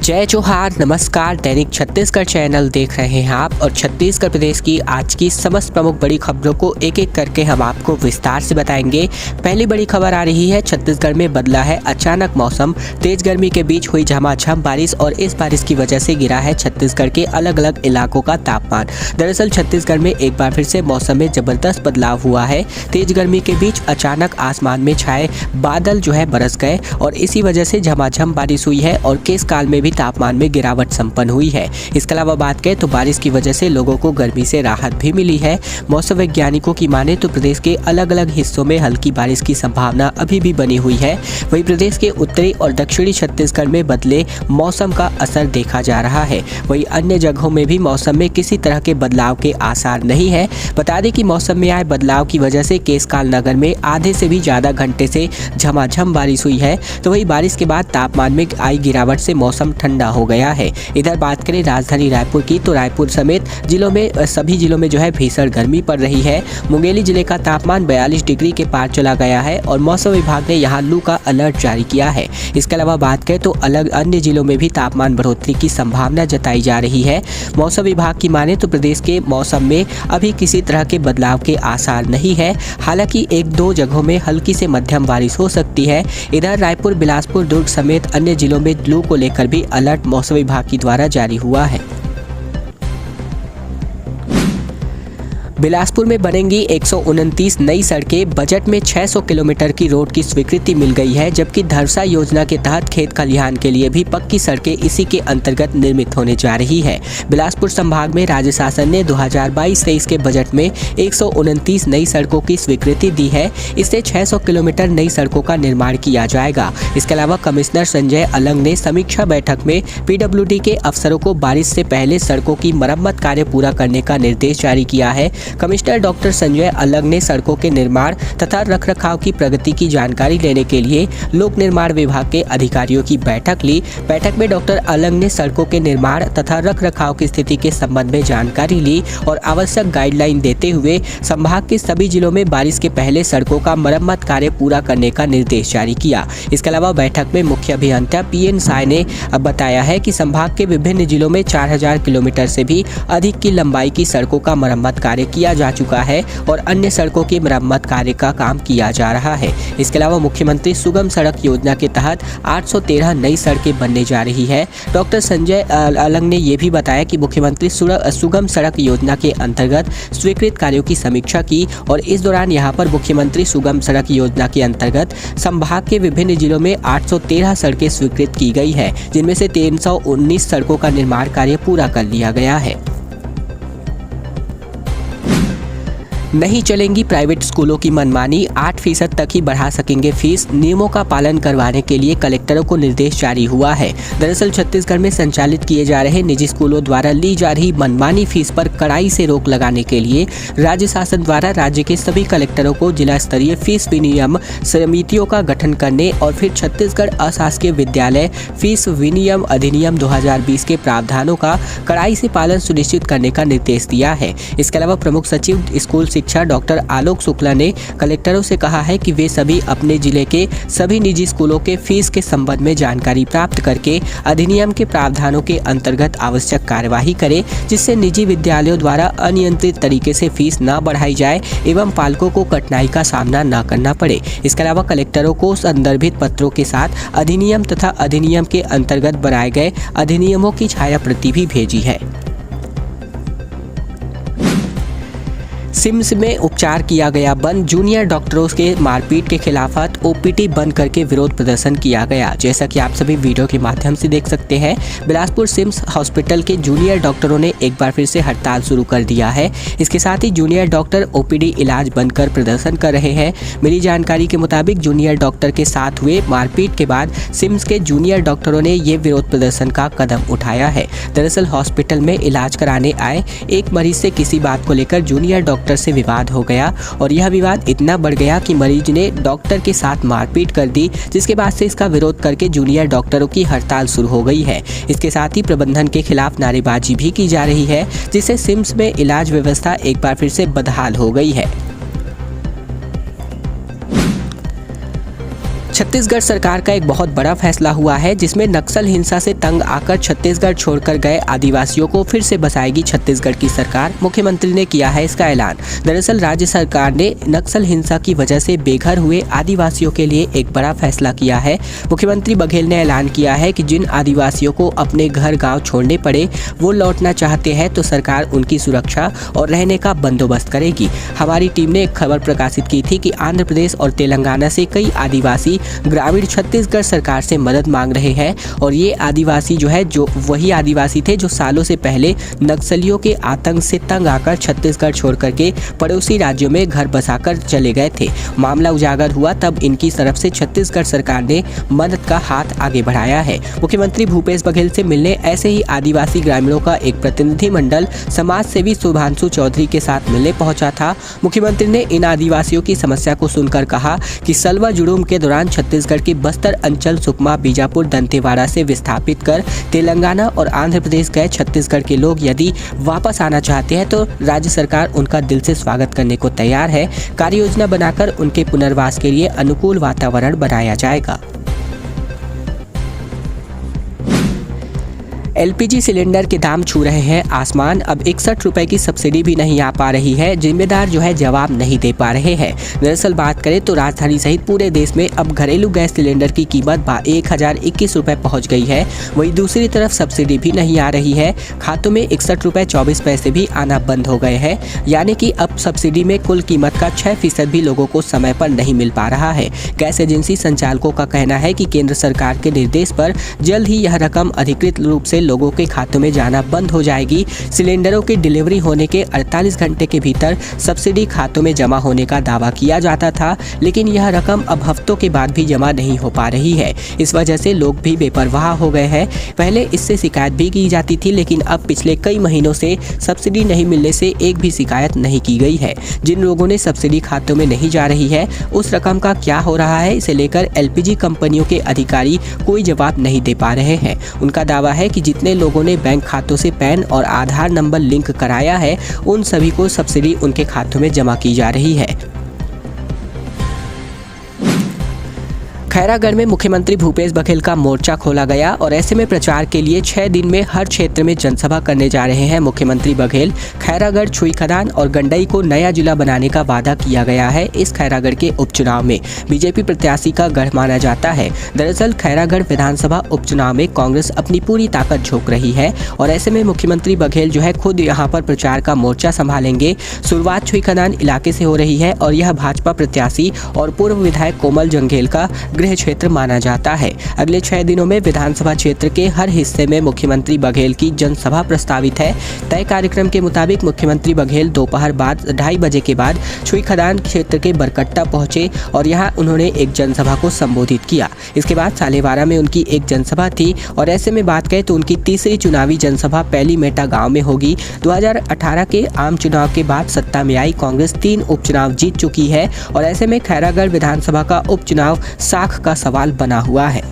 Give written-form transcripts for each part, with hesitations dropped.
जय जोहार, नमस्कार। दैनिक छत्तीसगढ़ चैनल देख रहे हैं आप और छत्तीसगढ़ प्रदेश की आज की समस्त प्रमुख बड़ी खबरों को एक एक करके हम आपको विस्तार से बताएंगे। पहली बड़ी खबर आ रही है, छत्तीसगढ़ में बदला है अचानक मौसम। तेज गर्मी के बीच हुई झमाझम बारिश और इस बारिश की वजह से गिरा है छत्तीसगढ़ के अलग अलग इलाकों का तापमान। दरअसल छत्तीसगढ़ में एक बार फिर से मौसम में जबरदस्त बदलाव हुआ है। तेज गर्मी के बीच अचानक आसमान में छाए बादल बरस गए और इसी वजह से झमाझम बारिश हुई है और केसकाल में भी तापमान में गिरावट संपन्न हुई है। इसके अलावा बात करें तो बारिश की वजह से लोगों को गर्मी से राहत भी मिली है। मौसम वैज्ञानिकों की माने तो प्रदेश के अलग अलग हिस्सों में हल्की बारिश की संभावना अभी भी बनी हुई है। वहीं प्रदेश के उत्तरी और दक्षिणी छत्तीसगढ़ में बदले मौसम का असर देखा जा रहा है। वहीं अन्य जगहों में भी मौसम में किसी तरह के बदलाव के आसार नहीं है। बता दें कि मौसम में आए बदलाव की वजह से केसकाल नगर में आधे से भी ज्यादा घंटे से झमाझम बारिश हुई है। तो वही बारिश के बाद तापमान में आई गिरावट से मौसम ठंडा हो गया है। इधर बात करें राजधानी रायपुर की तो रायपुर समेत सभी जिलों में भीषण गर्मी पड़ रही है। मुंगेली जिले का तापमान 42 डिग्री के पार चला गया है और मौसम विभाग ने यहां लू का अलर्ट जारी किया है। इसके अलावा बात करें तो अलग अन्य जिलों में भी तापमान बढ़ोतरी की संभावना जताई जा रही है। मौसम विभाग की माने तो प्रदेश के मौसम में अभी किसी तरह के बदलाव के आसार नहीं है। हालांकि एक दो जगहों में हल्की से मध्यम बारिश हो सकती है। इधर रायपुर, बिलासपुर, दुर्ग समेत अन्य जिलों में लू को लेकर भी अलर्ट मौसम विभाग की द्वारा जारी हुआ है। बिलासपुर में बनेंगी 129 नई सड़कें। बजट में 600 किलोमीटर की रोड की स्वीकृति मिल गई है, जबकि धरसा योजना के तहत खेत खलिहान के लिए भी पक्की सड़कें इसी के अंतर्गत निर्मित होने जा रही है। बिलासपुर संभाग में राज्य शासन ने 2022-23 के बजट में 129 नई सड़कों की स्वीकृति दी है। इससे 600 किलोमीटर नई सड़कों का निर्माण किया जाएगा। इसके अलावा कमिश्नर संजय अलंग ने समीक्षा बैठक में पीडब्ल्यूडी के अफसरों को बारिश से पहले सड़कों की मरम्मत कार्य पूरा करने का निर्देश जारी किया है। कमिश्नर डॉक्टर संजय अलंग ने सड़कों के निर्माण तथा रखरखाव की प्रगति की जानकारी लेने के लिए लोक निर्माण विभाग के अधिकारियों की बैठक ली। बैठक में डॉक्टर अलंग ने सड़कों के निर्माण तथा रखरखाव की स्थिति के संबंध में जानकारी ली और आवश्यक गाइडलाइन देते हुए संभाग के सभी जिलों में बारिश के पहले सड़कों का मरम्मत कार्य पूरा करने का निर्देश जारी किया। इसके अलावा बैठक में मुख्य अभियंता PN साय ने बताया है कि संभाग के विभिन्न जिलों में 4000 किलोमीटर से भी अधिक की लंबाई की सड़कों का मरम्मत कार्य किया जा चुका है और अन्य सड़कों की मरम्मत कार्य का काम किया जा रहा है। इसके अलावा मुख्यमंत्री सुगम सड़क योजना के तहत 813 नई सड़कें बनने जा रही है। डॉक्टर संजय अलंग ने यह भी बताया कि मुख्यमंत्री सुगम सड़क योजना के अंतर्गत स्वीकृत कार्यों की समीक्षा की और इस दौरान यहां पर मुख्यमंत्री सुगम सड़क योजना के अंतर्गत संभाग के विभिन्न जिलों में 813 सड़कें स्वीकृत की गई है, जिनमें से 319 सड़कों का निर्माण कार्य पूरा कर लिया गया है। नहीं चलेंगी प्राइवेट स्कूलों की मनमानी, 8% तक ही बढ़ा सकेंगे फीस। नियमों का पालन करवाने के लिए कलेक्टरों को निर्देश जारी हुआ है। दरअसल छत्तीसगढ़ में संचालित किए जा रहे निजी स्कूलों द्वारा ली जा रही मनमानी फीस पर कड़ाई से रोक लगाने के लिए राज्य शासन द्वारा राज्य के सभी कलेक्टरों को जिला स्तरीय फीस विनियम समितियों का गठन करने और फिर छत्तीसगढ़ अशासकीय विद्यालय फीस विनियम अधिनियम 2020 के प्रावधानों का कड़ाई से पालन सुनिश्चित करने का निर्देश दिया है। इसके अलावा प्रमुख सचिव स्कूल शिक्षा डॉक्टर आलोक शुक्ला ने कलेक्टरों से कहा है कि वे सभी अपने जिले के सभी निजी स्कूलों के फीस के संबंध में जानकारी प्राप्त करके अधिनियम के प्रावधानों के अंतर्गत आवश्यक कार्यवाही करें, जिससे निजी विद्यालयों द्वारा अनियंत्रित तरीके से फीस न बढ़ाई जाए एवं पालकों को कठिनाई का सामना न करना पड़े। इसके अलावा कलेक्टरों को संदर्भित पत्रों के साथ अधिनियम तथा अधिनियम के अंतर्गत बनाए गए अधिनियमों की छाया प्रति भी भेजी है। सिम्स में उपचार किया गया बंद, जूनियर डॉक्टरों के मारपीट के खिलाफ OPD बंद करके विरोध प्रदर्शन किया गया। जैसा कि आप सभी वीडियो के माध्यम से देख सकते हैं, बिलासपुर सिम्स हॉस्पिटल के जूनियर डॉक्टरों ने एक बार फिर से हड़ताल शुरू कर दिया है। इसके साथ ही जूनियर डॉक्टर OPD इलाज बंद कर प्रदर्शन कर रहे हैं। मिली जानकारी के मुताबिक जूनियर डॉक्टर के साथ हुए मारपीट के बाद सिम्स के जूनियर डॉक्टरों ने ये विरोध प्रदर्शन का कदम उठाया है। दरअसल हॉस्पिटल में इलाज कराने आए एक मरीज से किसी बात को लेकर जूनियर डॉक्टर से विवाद हो गया और यह विवाद इतना बढ़ गया कि मरीज ने डॉक्टर के साथ मारपीट कर दी, जिसके बाद से इसका विरोध करके जूनियर डॉक्टरों की हड़ताल शुरू हो गई है। इसके साथ ही प्रबंधन के खिलाफ नारेबाजी भी की जा रही है, जिससे सिम्स में इलाज व्यवस्था एक बार फिर से बदहाल हो गई है। छत्तीसगढ़ सरकार का एक बहुत बड़ा फैसला हुआ है जिसमें नक्सल हिंसा से तंग आकर छत्तीसगढ़ छोड़कर गए आदिवासियों को फिर से बसाएगी छत्तीसगढ़ की सरकार। मुख्यमंत्री ने किया है इसका ऐलान। दरअसल राज्य सरकार ने नक्सल हिंसा की वजह से बेघर हुए आदिवासियों के लिए एक बड़ा फैसला किया है। मुख्यमंत्री बघेल ने ऐलान किया है कि जिन आदिवासियों को अपने घर गाँव छोड़ने पड़े वो लौटना चाहते हैं तो सरकार उनकी सुरक्षा और रहने का बंदोबस्त करेगी। हमारी टीम ने एक खबर प्रकाशित की थी कि आंध्र प्रदेश और तेलंगाना से कई आदिवासी ग्रामीण छत्तीसगढ़ सरकार से मदद मांग रहे हैं और ये आदिवासी जो वही आदिवासी थे जो सालों से पहले नक्सलियों के आतंक से तंग आकर छत्तीसगढ़ छोड़ करके पड़ोसी राज्यों में घर बसाकर चले गए थे। मामला उजागर हुआ तब इनकी तरफ से छत्तीसगढ़ सरकार ने मदद का हाथ आगे बढ़ाया है। मुख्यमंत्री भूपेश बघेल से मिलने ऐसे ही आदिवासी ग्रामीणों का एक प्रतिनिधि मंडल समाज सेवी शुभांशु चौधरी के साथ मिलने पहुंचा था। मुख्यमंत्री ने इन आदिवासियों की समस्या को सुनकर कहा कि सलवा जुड़ूम के दौरान छत्तीसगढ़ के बस्तर अंचल सुकमा बीजापुर दंतेवाड़ा से विस्थापित कर तेलंगाना और आंध्र प्रदेश गए छत्तीसगढ़ के लोग यदि वापस आना चाहते हैं तो राज्य सरकार उनका दिल से स्वागत करने को तैयार है। कार्य योजना बनाकर उनके पुनर्वास के लिए अनुकूल वातावरण बनाया जाएगा। एलपीजी सिलेंडर के दाम छू रहे हैं आसमान। अब 61 रुपए की सब्सिडी भी नहीं आ पा रही है। जिम्मेदार जवाब नहीं दे पा रहे हैं। दरअसल बात करें तो राजधानी सहित पूरे देश में अब घरेलू गैस सिलेंडर की कीमत 1021 रुपए पहुँच गई है। वहीं दूसरी तरफ सब्सिडी भी नहीं आ रही है। खातों में 61 रुपए 24 पैसे भी आना बंद हो गए हैं। यानी कि अब सब्सिडी में कुल कीमत का 6% भी लोगों को समय पर नहीं मिल पा रहा है। गैस एजेंसी संचालकों का कहना है कि केंद्र सरकार के निर्देश पर जल्द ही यह रकम अधिकृत रूप से लोगों के खातों में जाना बंद हो जाएगी। सिलेंडरों की डिलीवरी होने के 48 घंटे के भीतर सब्सिडी खातों में जमा होने का दावा किया जाता था, लेकिन यह रकम अब हफ्तों के बाद भी जमा नहीं हो पा रही है। इस वजह से लोग भी बेपरवाह हो गए हैं। पहले इससे शिकायत भी की जाती थी, लेकिन अब पिछले कई महीनों से सब्सिडी नहीं मिलने से एक भी शिकायत नहीं की गई है। जिन लोगों ने सब्सिडी खातों में नहीं जा रही है उस रकम का क्या हो रहा है, इसे लेकर एलपीजी कंपनियों के अधिकारी कोई जवाब नहीं दे पा रहे हैं। उनका दावा है कि जितने लोगों ने बैंक खातों से पैन और आधार नंबर लिंक कराया है उन सभी को सब्सिडी उनके खातों में जमा की जा रही है। खैरागढ़ में मुख्यमंत्री भूपेश बघेल का मोर्चा खोला गया और ऐसे में प्रचार के लिए 6 दिन में हर क्षेत्र में जनसभा करने जा रहे हैं मुख्यमंत्री बघेल। खैरागढ़, छुईखदान और गंडई को नया जिला बनाने का वादा किया गया है। इस खैरागढ़ के उपचुनाव में बीजेपी प्रत्याशी का गढ़ माना जाता है। दरअसल खैरागढ़ विधानसभा उपचुनाव में कांग्रेस अपनी पूरी ताकत झोंक रही है और ऐसे में मुख्यमंत्री बघेल खुद यहाँ पर प्रचार का मोर्चा संभालेंगे। शुरुआत छुईखदान इलाके से हो रही है और यह भाजपा प्रत्याशी और पूर्व विधायक कोमल जंघेल का गृह क्षेत्र माना जाता है। अगले 6 दिनों में विधानसभा क्षेत्र के हर हिस्से में मुख्यमंत्री बघेल की जनसभा प्रस्तावित है। तय कार्यक्रम के मुताबिक मुख्यमंत्री बघेल दोपहर बाद 2:30 बजे के बाद छुईखदान क्षेत्र के बरकट्टा पहुंचे और यहां उन्होंने एक जनसभा को संबोधित किया। इसके बाद 12:30 में उनकी एक जनसभा थी और ऐसे में बात करें तो उनकी तीसरी चुनावी जनसभा पहली मेटा गाँव में होगी। 2018 के आम चुनाव के बाद सत्ता में आई कांग्रेस 3 उपचुनाव जीत चुकी है और ऐसे में खैरागढ़ विधानसभा का उपचुनाव साख का सवाल बना हुआ है।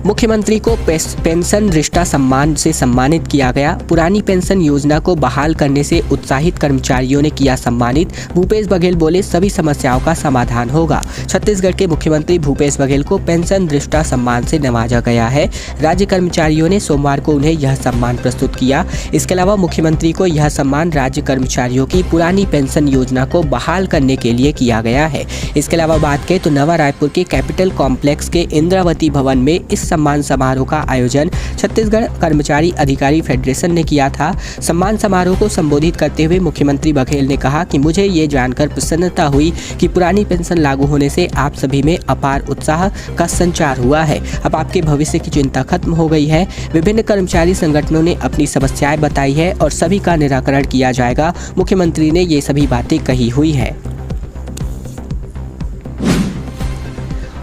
मुख्यमंत्री को पेंशन रिश्ता सम्मान से सम्मानित किया गया। पुरानी पेंशन योजना को बहाल करने से उत्साहित कर्मचारियों ने किया सम्मानित। भूपेश बघेल बोले सभी समस्याओं का समाधान होगा। छत्तीसगढ़ के मुख्यमंत्री भूपेश बघेल को पेंशन रिश्ता सम्मान से नवाजा गया है। राज्य कर्मचारियों ने सोमवार को उन्हें यह सम्मान प्रस्तुत किया। इसके अलावा मुख्यमंत्री को यह सम्मान राज्य कर्मचारियों की पुरानी पेंशन योजना को बहाल करने के लिए किया गया है। इसके अलावा बात करें तो नवा रायपुर के कैपिटल कॉम्प्लेक्स के इंद्रावती भवन में इस सम्मान समारोह का आयोजन छत्तीसगढ़ कर्मचारी अधिकारी फेडरेशन ने किया था। सम्मान समारोह को संबोधित करते हुए मुख्यमंत्री बघेल ने कहा कि मुझे ये जानकर प्रसन्नता हुई कि पुरानी पेंशन लागू होने से आप सभी में अपार उत्साह का संचार हुआ है। अब आपके भविष्य की चिंता खत्म हो गई है। विभिन्न कर्मचारी संगठनों ने अपनी समस्याएं बताई है और सभी का निराकरण किया जाएगा। मुख्यमंत्री ने ये सभी बातें कही हुई है।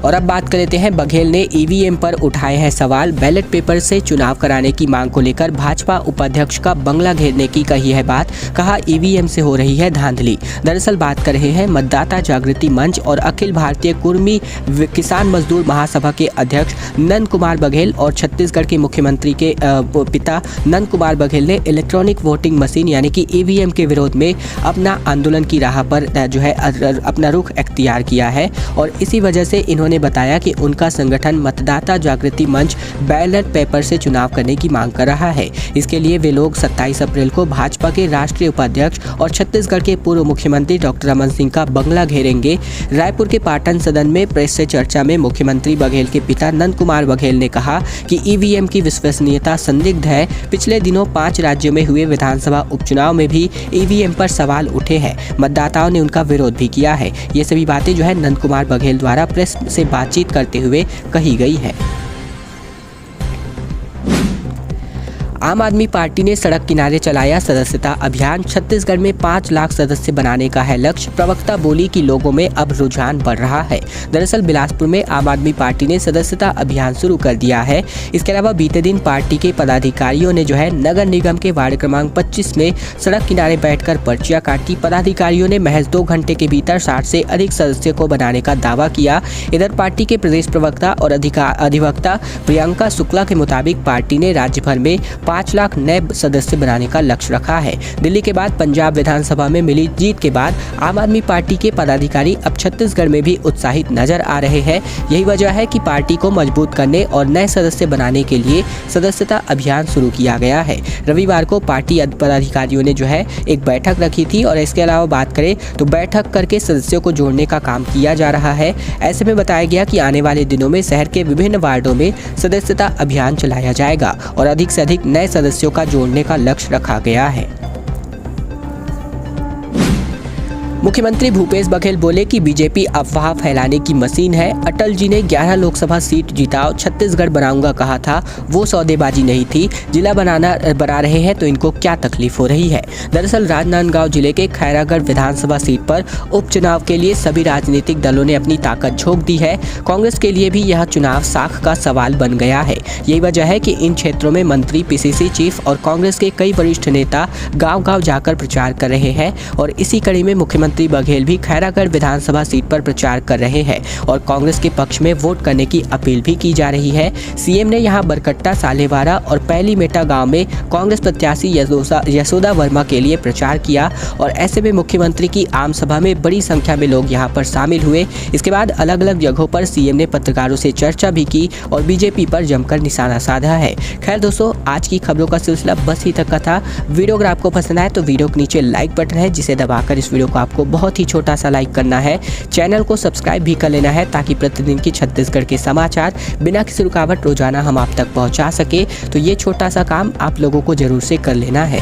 और अब बात कर लेते हैं, बघेल ने ईवीएम पर उठाए हैं सवाल। बैलेट पेपर से चुनाव कराने की मांग को लेकर भाजपा उपाध्यक्ष का बंगला घेरने की कही है बात। कहा ईवीएम से हो रही है धांधली। दरअसल बात कर रहे हैं मतदाता जागृति मंच और अखिल भारतीय कुर्मी किसान मजदूर महासभा के अध्यक्ष नंद कुमार बघेल और छत्तीसगढ़ के मुख्यमंत्री के पिता नंद कुमार बघेल ने इलेक्ट्रॉनिक वोटिंग मशीन यानी कि ईवीएम के विरोध में अपना आंदोलन की राह पर जो है अपना रुख अख्तियार किया है। और इसी वजह से इन्होंने बताया कि उनका संगठन मतदाता जागृति मंच बैलेट पेपर से चुनाव करने की मांग कर रहा है। इसके लिए वे लोग 27 अप्रैल को भाजपा के राष्ट्रीय उपाध्यक्ष और छत्तीसगढ़ के पूर्व मुख्यमंत्री डॉक्टर रमन सिंह का बंगला घेरेंगे। रायपुर के पाटन सदन में प्रेस से चर्चा में मुख्यमंत्री बघेल के पिता नंद कुमार बघेल ने कहा कि ईवीएम की विश्वसनीयता संदिग्ध है। पिछले दिनों 5 राज्यों में हुए विधानसभा उपचुनाव में भी ईवीएम पर सवाल उठे हैं। मतदाताओं ने उनका विरोध भी किया है। ये सभी बातें जो है नंद कुमार बघेल द्वारा प्रेस से बातचीत करते हुए कही गई है। आम आदमी पार्टी ने सड़क किनारे चलाया सदस्यता अभियान। छत्तीसगढ़ में 5 लाख सदस्य बनाने का है लक्ष्य। प्रवक्ता बोली कि लोगों में अब रुझान बढ़ रहा है। दरअसल बिलासपुर में आम आदमी पार्टी ने सदस्यता अभियान शुरू कर दिया है। इसके अलावा बीते दिन पार्टी के पदाधिकारियों ने जो है नगर निगम के वार्ड क्रमांक 25 में सड़क किनारे बैठकर पर्चियां काटी। पदाधिकारियों ने महज 2 घंटे के भीतर 60 से अधिक सदस्यों को बनाने का दावा किया। इधर पार्टी के प्रदेश प्रवक्ता और अधिवक्ता प्रियंका शुक्ला के मुताबिक पार्टी ने राज्य भर में 5 लाख नए सदस्य बनाने का लक्ष्य रखा है। दिल्ली के बाद पंजाब विधानसभा में मिली जीत के बाद आम आदमी पार्टी के पदाधिकारी अब छत्तीसगढ़ में भी उत्साहित नजर आ रहे हैं। यही वजह है कि पार्टी को मजबूत करने और नए सदस्य बनाने के लिए सदस्यता अभियान शुरू किया गया है। रविवार को पार्टी पदाधिकारियों ने जो है एक बैठक रखी थी और इसके अलावा बात करें तो बैठक करके सदस्यों को जोड़ने का काम किया जा रहा है। ऐसे में बताया गया कि आने वाले दिनों में शहर के विभिन्न वार्डों में सदस्यता अभियान चलाया जाएगा और अधिक से अधिक नए सदस्यों का जोड़ने का लक्ष्य रखा गया है। मुख्यमंत्री भूपेश बघेल बोले कि बीजेपी अफवाह फैलाने की मशीन है। अटल जी ने 11 लोकसभा सीट जिताओ छत्तीसगढ़ बनाऊंगा कहा था, वो सौदेबाजी नहीं थी। जिला बना रहे हैं तो इनको क्या तकलीफ हो रही है। दरअसल राजनांदगांव जिले के खैरागढ़ विधानसभा सीट पर उपचुनाव के लिए सभी राजनीतिक दलों ने अपनी ताकत झोंक दी है। कांग्रेस के लिए भी यह चुनाव साख का सवाल बन गया है। यही वजह है कि इन क्षेत्रों में मंत्री, पीसीसी चीफ और कांग्रेस के कई वरिष्ठ नेता गाँव-गाँव जाकर प्रचार कर रहे हैं। और इसी कड़ी में मुख्यमंत्री बघेल भी खैरागढ़ विधानसभा सीट पर प्रचार कर रहे हैं और कांग्रेस के पक्ष में वोट करने की अपील भी की जा रही है। सीएम ने यहां बरकट्टा, सालेवारा और पहली मेटा गांव में कांग्रेस प्रत्याशी यशोदा वर्मा के लिए प्रचार किया और ऐसे में मुख्यमंत्री की आम सभा में बड़ी संख्या में लोग यहां पर शामिल हुए। इसके बाद अलग अलग जगहों पर सीएम ने पत्रकारों से चर्चा भी की और बीजेपी पर जमकर निशाना साधा है। खैर दोस्तों, आज की खबरों का सिलसिला बस ही तक का था। वीडियो अगर आपको पसंद आए तो वीडियो के नीचे लाइक बटन है जिसे दबाकर इस वीडियो को आपको बहुत ही छोटा सा लाइक करना है। चैनल को सब्सक्राइब भी कर लेना है ताकि प्रतिदिन की छत्तीसगढ़ के समाचार बिना किसी रुकावट रोजाना हम आप तक पहुंचा सके। तो ये छोटा सा काम आप लोगों को जरूर से कर लेना है।